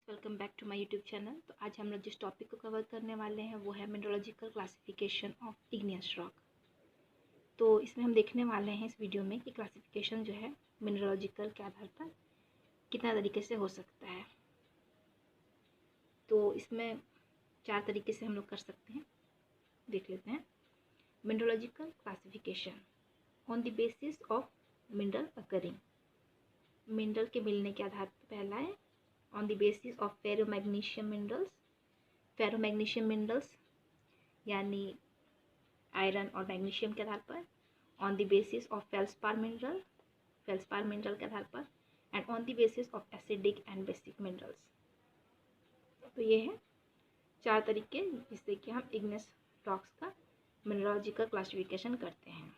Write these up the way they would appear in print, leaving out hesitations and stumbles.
Welcome back to my YouTube channel. तो आज हम लोग जिस टॉपिक को कवर करने वाले हैं वो है mineralogical classification of igneous rock. तो इसमें हम देखने वाले हैं इस वीडियो में कि क्लासिफिकेशन जो है मिनरोलॉजिकल के आधार पर कितना तरीके से हो सकता है। तो इसमें 4 तरीके से हम लोग कर सकते हैं, देख लेते हैं। Mineralogical classification on the basis of mineral occurring, mineral के मिलने के आधार पर पहला है on the basis of ferromagnesium minerals यानी आयरन और मैग्नीशियम के आधार पर, on the basis of feldspar mineral के आधार पर, and on the basis of acidic and basic minerals. तो ये है 4 तरीके जिससे कि हम इग्नियस रॉक्स का मिनरोलॉजिकल क्लासिफिकेशन करते हैं।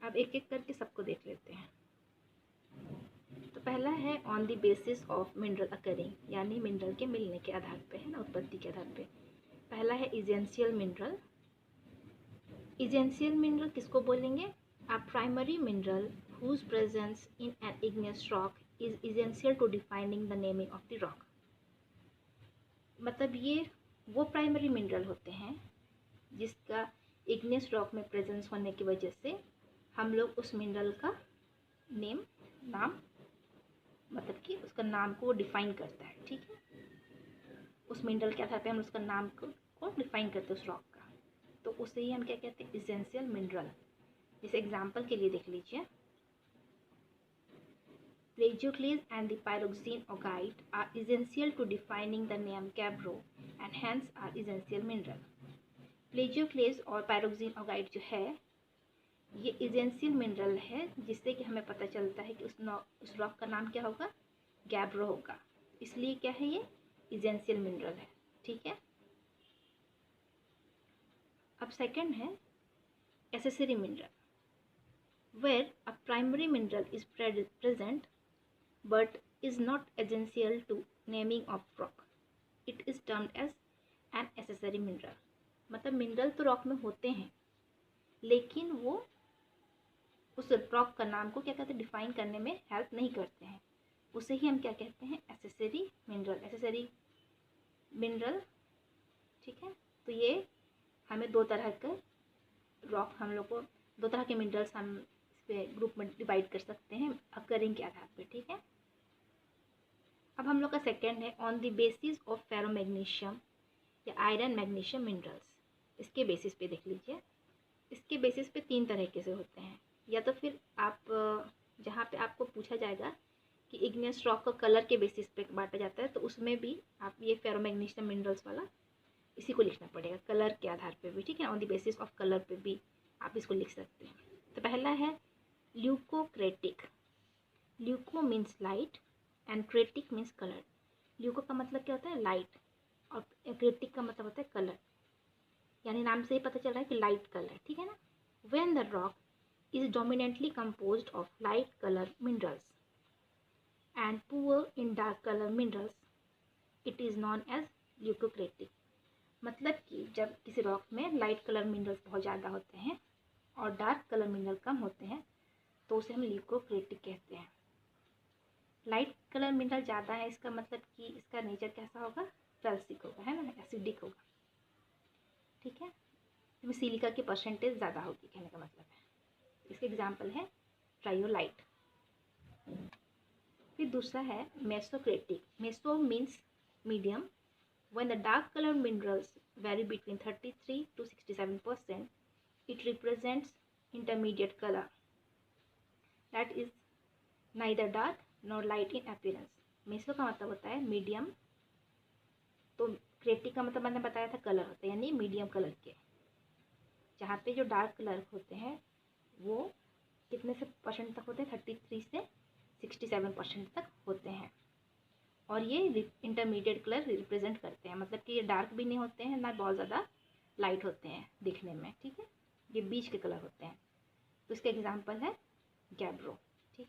अब एक एक करके सबको देख लेते हैं। तो पहला है on the basis of mineral occurring, यानी मिनरल के मिलने के आधार पे, है ना, उत्पत्ति के आधार पे। पहला है इजेंशियल मिनरल। इजेंशियल मिनरल किसको बोलेंगे? A primary mineral whose presence in an igneous rock is essential to defining the naming of the rock. मतलब ये वो प्राइमरी मिनरल होते हैं जिसका इग्नियस रॉक में प्रेजेंस होने की वजह से हम लोग उस मिनरल का नाम मतलब कि उसका नाम को डिफाइन करता है। ठीक है, उस मिनरल के आधार पे हम उसका नाम को डिफाइन करते हैं उस रॉक का। तो उसे ही हम क्या कहते हैं? Essential mineral. जैसे एग्जांपल के लिए देख लीजिए, plagioclase and the pyroxene augite are essential to defining the name gabbro and hence are essential mineral. Plagioclase और पायरोक्सिन ऑगाइट जो है ये इजेंशियल मिनरल है, जिससे कि हमें पता चलता है कि उस रॉक का नाम क्या होगा? गैब्रो होगा। इसलिए क्या है? ये इजेंशियल मिनरल है। ठीक है। अब सेकंड है accessory mineral, where a primary mineral is present but is not essential to naming of rock, it is termed as an accessory mineral. मतलब मिनरल तो रॉक में होते हैं लेकिन वो उस रॉक का नाम को क्या कहते हैं? डिफाइन करने में हेल्प नहीं करते हैं। उसे ही हम क्या कहते हैं? Accessory mineral. ठीक है। तो ये हमें 2 तरह के रॉक, हम लोग को 2 तरह के मिनरल्स हम इस पे ग्रुप में डिवाइड कर सकते हैं अकरिंग के आधार पे। ठीक है। अब हम लोग का सेकेंड है ऑन द बेसिस ऑफ फेरोमैग्नीशियम या आयरन मैग्नीशियम मिनरल्स। इसके बेसिस पे देख लीजिए। इसके बेसिस पे 3 तरीके से होते हैं। या तो फिर आप जहाँ पे आपको पूछा जाएगा कि इग्नियस रॉक को कलर के बेसिस पे बांटा जाता है, तो उसमें भी आप ये फेरोमैग्नीशियम मिनरल्स वाला इसी को लिखना पड़ेगा, कलर के आधार पे भी। ठीक है, on the basis of colour पे भी आप इसको लिख सकते हैं। तो पहला है leucocratic. Leuco means light and cratic means colour. Leuco का मतलब क्या होता है? लाइट, और क्रेटिक का मतलब होता है कलर, यानी नाम से ही पता चल रहा है कि लाइट कलर। ठीक है ना। When the rock is dominantly composed of light color minerals and poor in dark color minerals, it is known as leucocratic। मतलब कि जब किसी रॉक में लाइट कलर मिनरल्स बहुत ज़्यादा होते हैं और डार्क कलर मिनरल कम होते हैं तो उसे हम ल्यूकोक्रेटिक कहते हैं। लाइट कलर मिनरल ज़्यादा है, इसका मतलब कि इसका नेचर कैसा होगा? फेल्सिक होगा, है ना, एसिडिक होगा। ठीक है, इसमें सिलिका की परसेंटेज ज़्यादा होगी, कहने का मतलब है। इसके एग्जाम्पल है ट्रायोलाइट। फिर दूसरा है mesocratic. Meso means medium. When the dark colour minerals vary between 33 to 67%, it represents intermediate colour that is neither dark nor light in appearance. Meso का मतलब होता है मीडियम, तो क्रेटिक का मतलब मैंने बताया था कलर होता है, यानी मीडियम कलर के। जहाँ पे जो डार्क कलर होते हैं वो कितने से परसेंट तक होते हैं? 33 से 67% तक होते हैं। और ये इंटरमीडिएट कलर रिप्रेजेंट करते हैं, मतलब कि ये डार्क भी नहीं होते हैं ना बहुत ज़्यादा लाइट होते हैं दिखने में। ठीक है, ये बीच के कलर होते हैं। तो इसका एग्जांपल है गैब्रो। ठीक,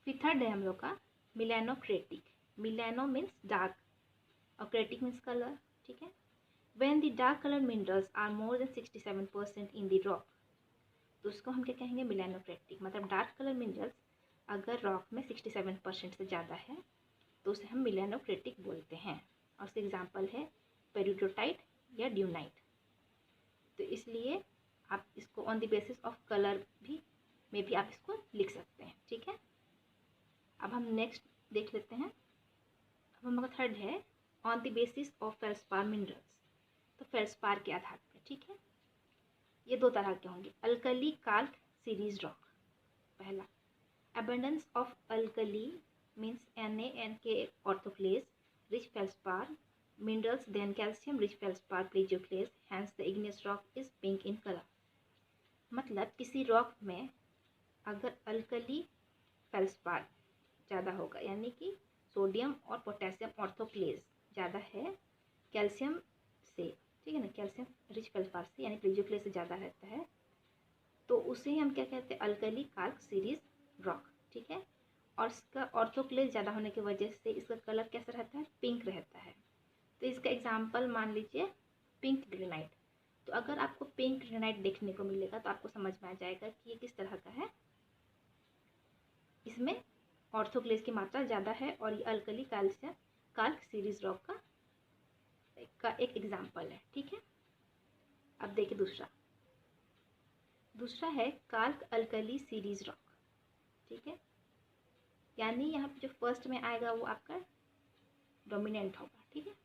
फिर थर्ड है हम लोग का मिलेनोक्रेटिक। मिलेनो मीन्स डार्क और क्रेटिक मीन्स कलर। ठीक है, when the dark color minerals are more than 67% in the rock, तो उसको हम क्या कहेंगे? मिलेनोक्रेटिक। मतलब डार्क कलर मिनरल्स अगर रॉक में 67% से ज़्यादा है तो उसे हम मिलेनोक्रेटिक बोलते हैं। और उसके एग्जांपल है पेरिडोटाइट या ड्यूनाइट। तो इसलिए आप इसको on the basis of colour भी आप इसको लिख सकते हैं, ठीक है। अब हम नेक्स्ट देख लेते हैं। अब हमारा थर्ड है on the basis of feldspar minerals. तो फेल्सपार के आधार पर, ठीक है। ये दो तरह के होंगे, अल्कली काल्क सीरीज रॉक। पहला, abundance of alkali means Na&K orthoclase rich feldspar minerals than calcium rich feldspar plagioclase, hence the igneous rock is pink in color। मतलब किसी रॉक में अगर अल्कली फेल्सपार ज़्यादा होगा, यानी कि सोडियम और पोटेशियम ऑर्थोक्लेज ज़्यादा है कैल्शियम से, ठीक है ना, कैल्शियम रिच फेल्सपार से यानी प्लेजियोक्लेज से ज़्यादा रहता है, तो उसे हम क्या कहते हैं, अल्कली काल्क सीरीज रॉक, ठीक है। और इसका ऑर्थोक्लेज ज़्यादा होने की वजह से इसका कलर कैसा रहता है, पिंक रहता है। तो इसका एग्जांपल मान लीजिए पिंक ग्रेनाइट। तो अगर आपको पिंक ग्रेनाइट देखने को मिलेगा तो आपको समझ में आ जाएगा कि ये किस तरह का है। इसमें ऑर्थोक्लेज की मात्रा ज़्यादा है और ये अल्कली कैल्शियम काल्क सीरीज रॉक का एक एग्जाम्पल है, ठीक है। अब देखिए दूसरा है काल्क अल्कली सीरीज रॉक, ठीक है। यानी यहाँ पे जो फर्स्ट में आएगा वो आपका डोमिनेंट होगा, ठीक है।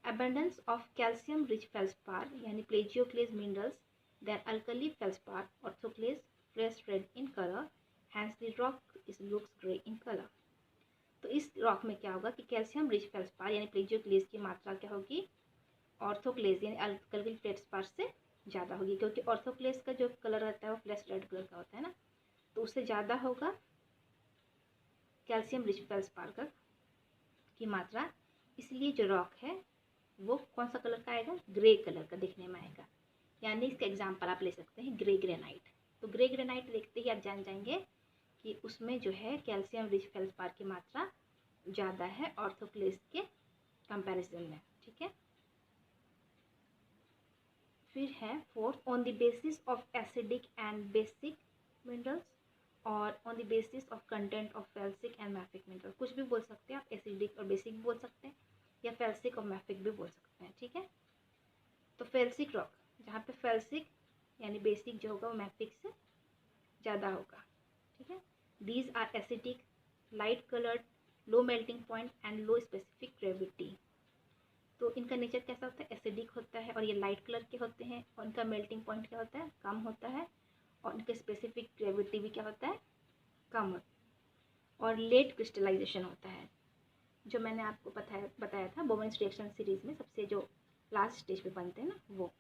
abundance of calcium rich feldspar यानी plagioclase minerals than alkali feldspar orthoclase fresh red in color, hence the rock looks grey in color। तो इस रॉक में क्या होगा कि कैल्शियम रिच फेल्सपार यानी प्लेजियोक्लेज की मात्रा क्या होगी, ऑर्थोक्लेज यानी अल्कली फेल्सपार से ज़्यादा होगी, क्योंकि ऑर्थोक्लेज का जो कलर रहता है वो फ्लैश रेड कलर का होता है ना, तो उससे ज़्यादा होगा कैल्शियम रिच फेल्सपार की मात्रा। इसलिए जो रॉक है वो कौन सा कलर का आएगा, ग्रे कलर का दिखने में आएगा। यानी इसका एग्जांपल आप ले सकते हैं ग्रे ग्रेनाइट। तो ग्रे ग्रेनाइट देखते ही आप जान जाएंगे कि उसमें जो है कैल्शियम रिच फेल्सपार की मात्रा ज़्यादा है ऑर्थोक्लेज के कंपैरिजन में, ठीक है। फिर है fourth, on the basis of acidic and basic minerals और on the basis of content of felsic and mafic mineral. कुछ भी बोल सकते हैं आप, एसिडिक और बेसिक बोल सकते हैं या फेल्सिक और मैफिक भी बोल सकते हैं, ठीक है। तो फेल्सिक रॉक, जहाँ पे फेल्सिक यानी बेसिक जो होगा वो मैफिक से ज़्यादा होगा, ठीक है। These are acidic, light coloured, low melting point and low specific gravity. तो इनका नेचर कैसा होता है, एसिडिक होता है और ये लाइट कलर के होते हैं और इनका मेल्टिंग पॉइंट क्या होता है, कम होता है, और इनका स्पेसिफिक ग्रेविटी भी क्या होता है, कम होता है, और लेट क्रिस्टलाइजेशन होता है, जो मैंने आपको बताया था बोवेन्स रिएक्शन सीरीज में सबसे जो लास्ट स्टेज पे बनते हैं ना वो।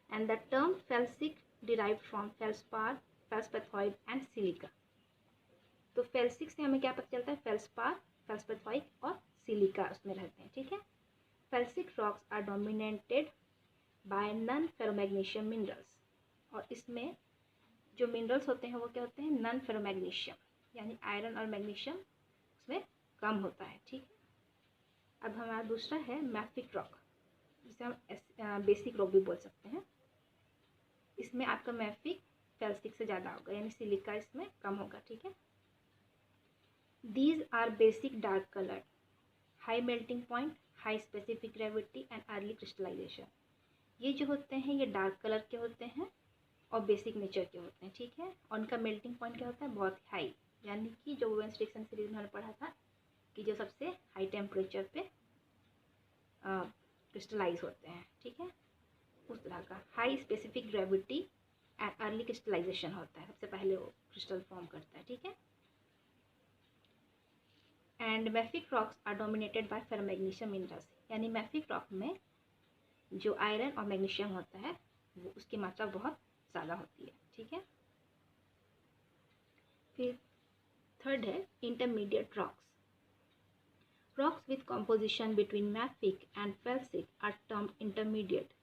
And the term felsic derived from felspar, felspathoid and silica. तो फेल्सिक से हमें क्या पता चलता है, फेल्सपार, फेल्सपैथॉइड और सिलिका उसमें रहते हैं, ठीक है। Felsic rocks are dominated by non ferromagnesium minerals. और इसमें जो मिनरल्स होते हैं वो क्या होते हैं, नॉन फेरोमैग्नीशियम, यानी आयरन और मैग्नीशियम उसमें कम होता है, ठीक है। अब हमारा दूसरा है मैफिक रॉक, जिसे हम बेसिक रॉक भी बोल सकते हैं। इसमें आपका मैफिक फेल्सिक से ज़्यादा होगा, यानी सिलिका इसमें कम होगा, ठीक है। These are basic dark coloured, high melting point, high specific gravity and early crystallization. ये जो होते हैं ये डार्क कलर के होते हैं और बेसिक नेचर के होते हैं, ठीक है। और उनका मेल्टिंग पॉइंट क्या होता है, बहुत हाई, यानी कि जो बोवेन्स रिएक्शन सीरीज में हमने पढ़ा था कि जो सबसे हाई टेम्परेचर पे क्रिस्टलाइज होते हैं, ठीक है, उस तरह का। High specific gravity and early crystallization होता है, सबसे पहले वो क्रिस्टल फॉर्म करता है, ठीक है। And mafic rocks are dominated by ferromagnesium minerals, यानी मैफिक रॉक में जो आयरन और मैग्नीशियम होता है वो उसकी मात्रा बहुत ज़्यादा होती है, ठीक है। फिर थर्ड है intermediate rocks. Rocks with composition between mafic and felsic are termed intermediate.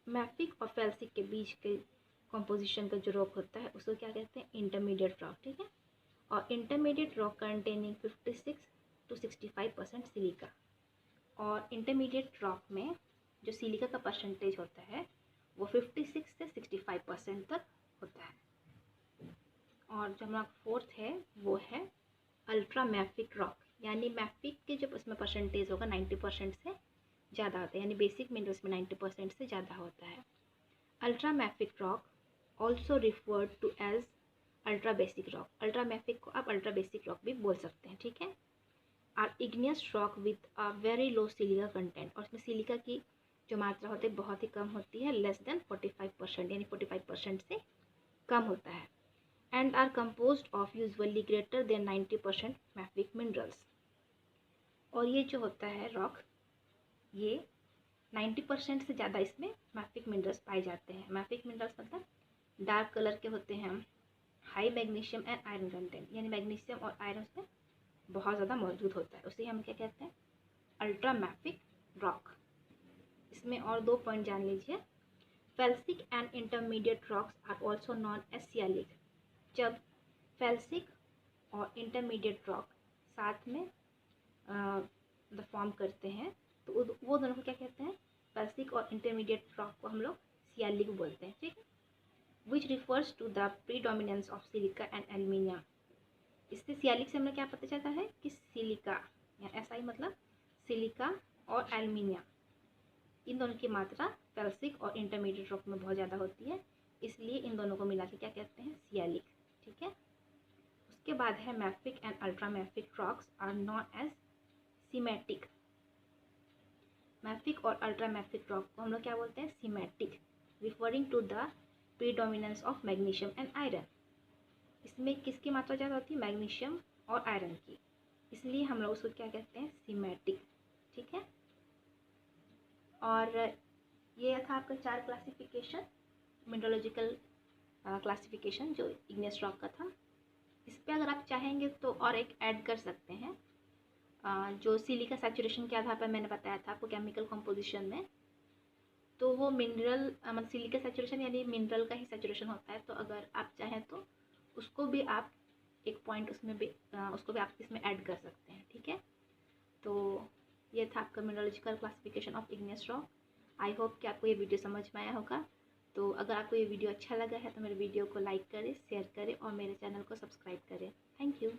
Mafic और फेल्सिक के बीच के कॉम्पोजिशन का जो रॉक होता है उसको क्या कहते हैं, इंटरमीडिएट रॉक, ठीक है। और intermediate rock containing 56 to 65% silica. और इंटरमीडिएट रॉक में जो सिलिका का परसेंटेज होता है वो 56 से 65% तक होता है। और जो हमारा फोर्थ है वो है अल्ट्रा मैफिक रॉक, यानी मैफिक के जो उसमें परसेंटेज होगा 90% से ज़्यादा होता है, यानी बेसिक मिनरल्स में 90% से ज़्यादा होता है। Ultra mafic rock also referred to as ultra basic rock, ultra mafic को आप अल्ट्रा बेसिक रॉक भी बोल सकते हैं, ठीक है। Are igneous rock with a very low silica content, और उसमें सिलिका की जो मात्रा होती है बहुत ही कम होती है, लेस देन 45%, यानी 45% से कम होता है। And are composed of usually greater than 90% mafic minerals, और ये जो होता है रॉक, ये 90% से ज़्यादा इसमें मैफिक मिनरल्स पाए जाते हैं। मैफिक मिनरल्स मतलब डार्क कलर के होते हैं, high magnesium and iron content, यानी मैग्नीशियम और आयरन उसमें बहुत ज़्यादा मौजूद होता है, उसे हम क्या कहते हैं, अल्ट्रा मैफिक रॉक। इसमें और 2 पॉइंट जान लीजिए। Felsic and intermediate rocks are also known as sialic, जब फेल्सिक और इंटरमीडिएट रॉक साथ में फॉर्म करते हैं तो वो दोनों को क्या कहते हैं, फेल्सिक और इंटरमीडिएट रॉक को हम लोग सियालिक बोलते हैं, ठीक है। Which refers to the predominance of silica and aluminium, इससे सियालिक से हमें क्या पता चलता है कि सिलिका, या ऐसा ही मतलब सिलिका और एल्यूमिनियम, इन दोनों की मात्रा फेल्सिक और इंटरमीडिएट रॉक में बहुत ज़्यादा होती है, इसलिए इन दोनों को मिला के क्या कहते हैं, सियालिक, ठीक है। उसके बाद है mafic and ultra mafic rocks are known as simatic, mafic और अल्ट्रा मैफिक रॉक को हम लोग क्या बोलते हैं, simatic, referring to the predominance of magnesium and iron, इसमें किसकी मात्रा ज़्यादा होती है, मैग्नीशियम और आयरन की, इसलिए हम लोग उसको क्या कहते हैं, सीमेटिक, ठीक है। और ये था आपका 4 क्लासिफिकेशन, मिनरलोजिकल क्लासिफिकेशन जो इग्नियस रॉक का था। इस पर अगर आप चाहेंगे तो और एक ऐड कर सकते हैं, जो सिलिका सैचुरेशन के आधार पर मैंने बताया था आपको केमिकल कंपोजिशन में, तो वो मिनरल मतलब सिलिका सैचुरेशन यानी मिनरल का ही सैचुरेशन होता है, तो अगर आप चाहें तो उसको भी आप एक पॉइंट उसमें भी उसको भी आप इसमें ऐड कर सकते हैं, ठीक है। तो ये था आपका mineralogical classification of igneous rock. I hope कि आपको ये वीडियो समझ में आया होगा। तो अगर आपको ये वीडियो अच्छा लगा है तो मेरे वीडियो को लाइक करें, शेयर करें और मेरे चैनल को सब्सक्राइब करें। Thank you.